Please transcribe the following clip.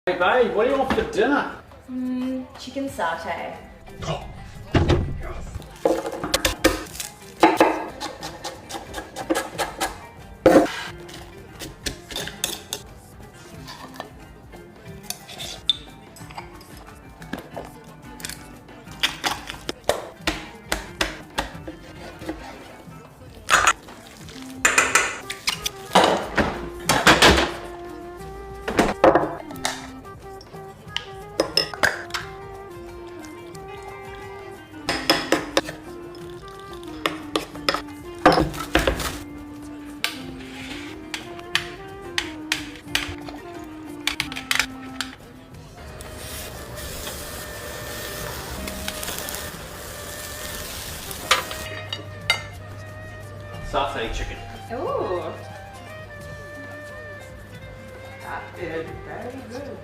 Hey babe, what do you want for dinner? Chicken satay. Satay chicken. Ooh. That is very good.